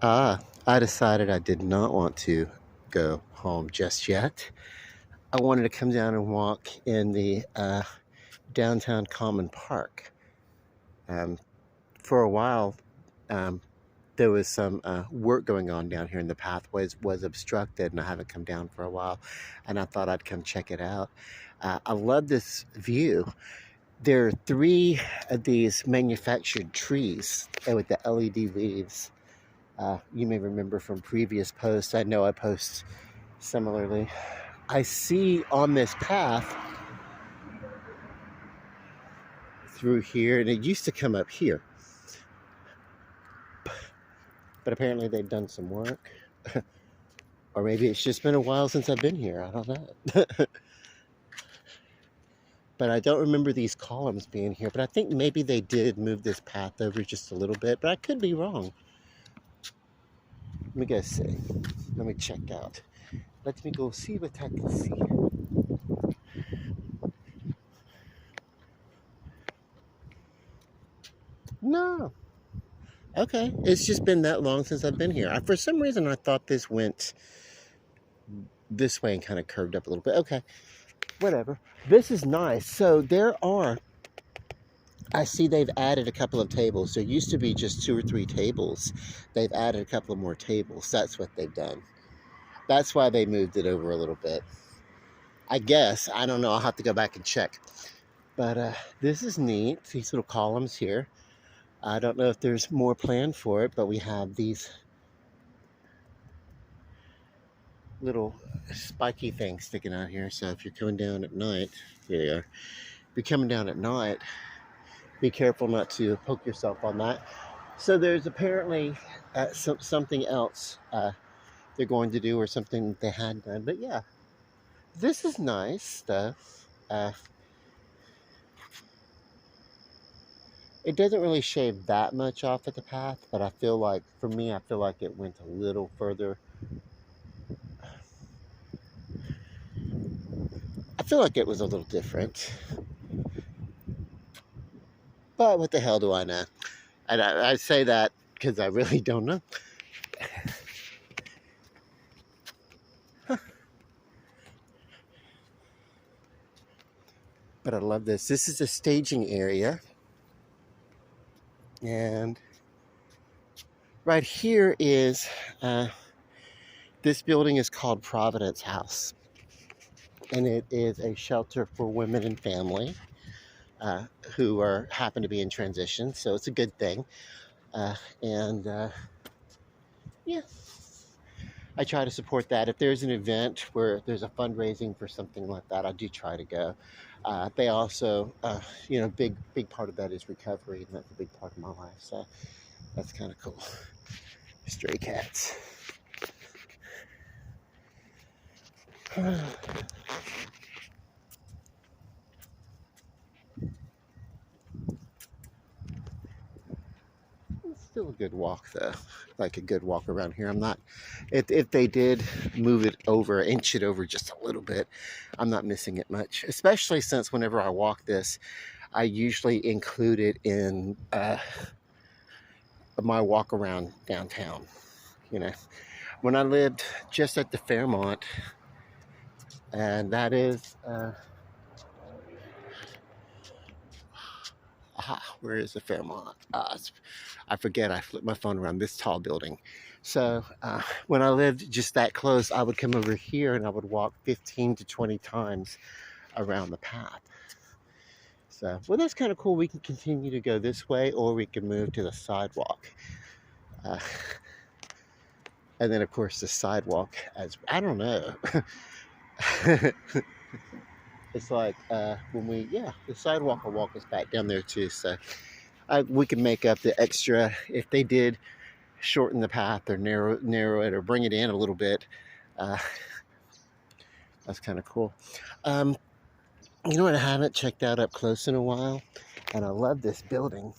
I decided I did not want to go home just yet. I wanted to come down and walk in the downtown Common Park. Um, for a while, um, there was some work going on down here, and the pathways was obstructed, and I haven't come down for a while, and I thought I'd come check it out. I love this view. There are three of these manufactured trees with the LED leaves. You may remember from previous posts. I know I post similarly. I see on this path through here, and it used to come up here, but apparently they've done some work. Or maybe it's just been a while since I've been here. I don't know. But I don't remember these columns being here. But I think maybe they did move this path over just a little bit, but I could be wrong. Let me go see. Let me check out. Let me go see what I can see. No. Okay. It's just been that long since I've been here. For some reason, I thought this went this way and kind of curved up a little bit. Okay. Whatever. This is nice. So I see they've added a couple of tables. There used to be just 2 or 3 tables. They've added a couple of more tables. That's what they've done. That's why they moved it over a little bit. I guess. I don't know. I'll have to go back and check. But this is neat. These little columns here. I don't know if there's more planned for it, but we have these little spiky things sticking out here. So if you're coming down at night, here they are. If you're coming down at night, be careful not to poke yourself on that. So there's apparently something else they're going to do, or something they had done. But yeah, this is nice stuff. It doesn't really shave that much off at the path, but I feel like, for me, I feel like it went a little further. I feel like it was a little different. But what the hell do I know? And I say that because I really don't know. But I love this. This is a staging area. And right here is, this building is called Providence House. And it is a shelter for women and family who happen to be in transition. So it's a good thing. Yeah, I try to support that. If there's an event where there's a fundraising for something like that, I do try to go. They also, big part of that is recovery, and that's a big part of my life. So that's kind of cool. Stray cats. It's still a good walk, though. Like a good walk around here. I'm not, if they did move it over, inch it over just a little bit, I'm not missing it much. Especially since whenever I walk this, I usually include it in my walk around downtown. When I lived just at the Fairmont, and that is, where is the Fairmont? I forget, I flipped my phone around, this tall building. So when I lived just that close, I would come over here and I would walk 15 to 20 times around the path. So, well, that's kind of cool. We can continue to go this way, or we can move to the sidewalk. And then, of course, the sidewalk, I don't know. It's like the sidewalk will walk us back down there too. So we can make up the extra if they did shorten the path or narrow it or bring it in a little bit. That's kind of cool. You know what I haven't checked out up close in a while? And I love this building.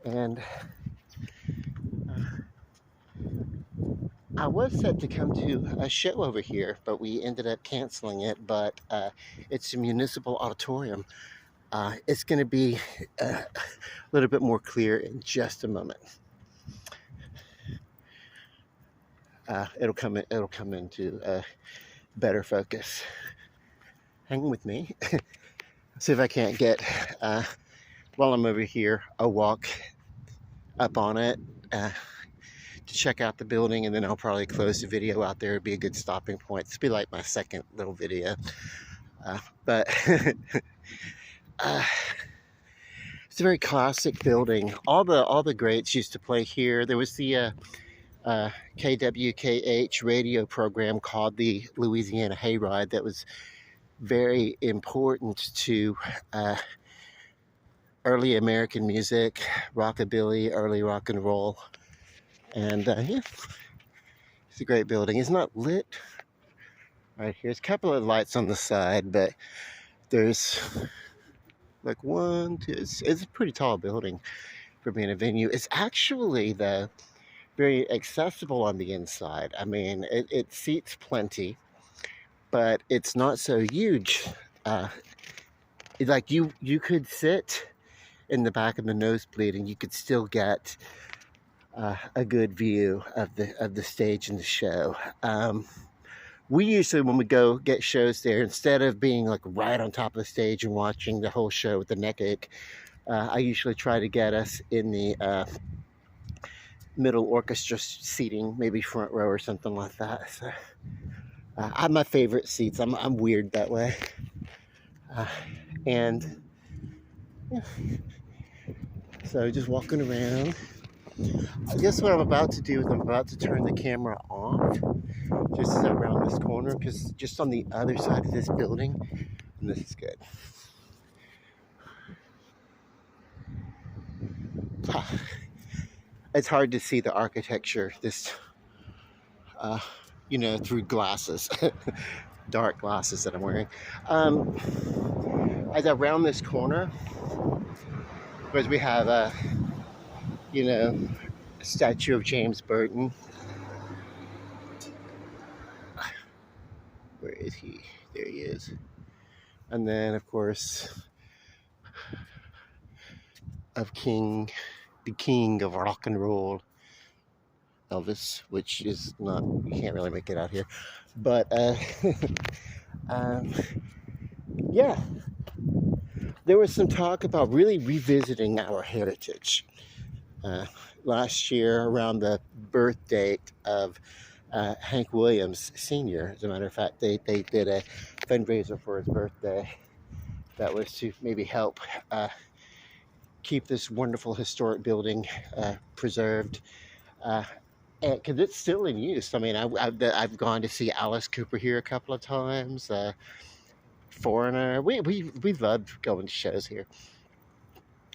And I was set to come to a show over here, but we ended up canceling it. But it's a municipal auditorium. It's going to be a little bit more clear in just a moment. it'll come into better focus. Hang with me. See if I can't get while I'm over here a walk up on it to check out the building, and then I'll probably close the video out there. It'd be a good stopping point. This will be like my second little video, but it's a very classic building. All the greats used to play here. There was the KWKH radio program called the Louisiana Hayride that was very important to early American music, rockabilly, early rock and roll. And yeah, it's a great building. It's not lit right here. There's a couple of lights on the side, but there's like one, two, it's a pretty tall building for being a venue. It's actually, though, very accessible on the inside. I mean, it seats plenty, but it's not so huge. Like you could sit in the back of the nosebleed and you could still get a good view of the stage and the show. We usually, when we go get shows there, instead of being like right on top of the stage and watching the whole show with the neck ache, I usually try to get us in the middle orchestra seating, maybe front row or something like that. So, I have my favorite seats. I'm weird that way. And yeah. So just walking around. I guess what I'm about to do is I'm about to turn the camera off just as I round this corner, because just on the other side of this building, and this is good. It's hard to see the architecture this through glasses, dark glasses that I'm wearing. As I round this corner, because we have a statue of James Burton. Where is he? There he is. And then, of course, of the king of rock and roll, Elvis, which is not, you can't really make it out here. But, yeah, there was some talk about really revisiting our heritage. Last year, around the birth date of Hank Williams Sr., as a matter of fact, they did a fundraiser for his birthday that was to maybe help keep this wonderful historic building preserved, because it's still in use. I mean, I've gone to see Alice Cooper here a couple of times. Foreigner, we love going to shows here.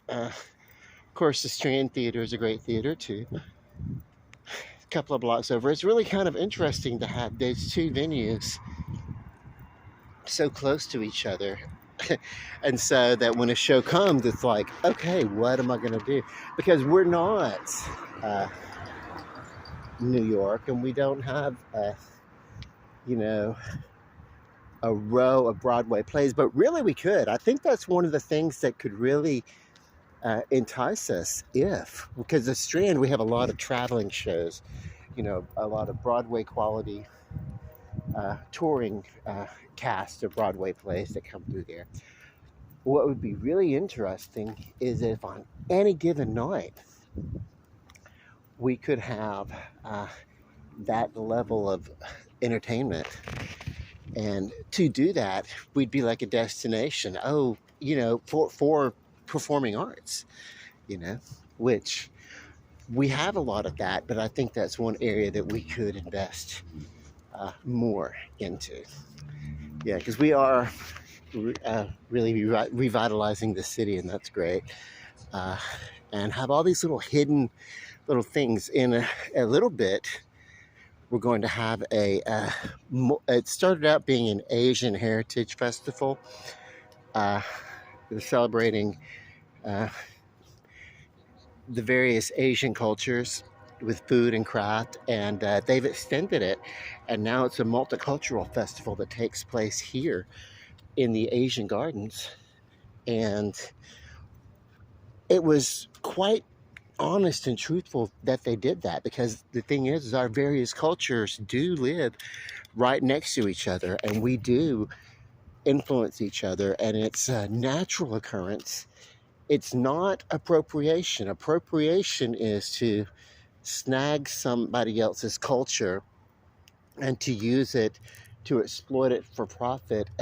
Of course, the Strand Theater is a great theater too. A couple of blocks over. It's really kind of interesting to have those two venues so close to each other. And so that when a show comes, it's like, okay, what am I going to do? Because we're not New York, and we don't have a row of Broadway plays, but really we could. I think that's one of the things that could really entice us, because the Strand, we have a lot of traveling shows, a lot of Broadway quality touring cast of Broadway plays that come through there. What would be really interesting is if on any given night we could have that level of entertainment. And to do that, we'd be like a destination, for performing arts, which we have a lot of that, but I think that's one area that we could invest more into. Yeah, because we are really revitalizing the city, and that's great. And have all these little hidden little things. In a little bit, we're going to have it started out being an Asian Heritage Festival. They're celebrating the various Asian cultures with food and craft, and they've extended it, and now it's a multicultural festival that takes place here in the Asian Gardens. And it was quite honest and truthful that they did that, because the thing is our various cultures do live right next to each other, and we do influence each other, and it's a natural occurrence. It's not appropriation. Appropriation is to snag somebody else's culture and to use it to exploit it for profit, and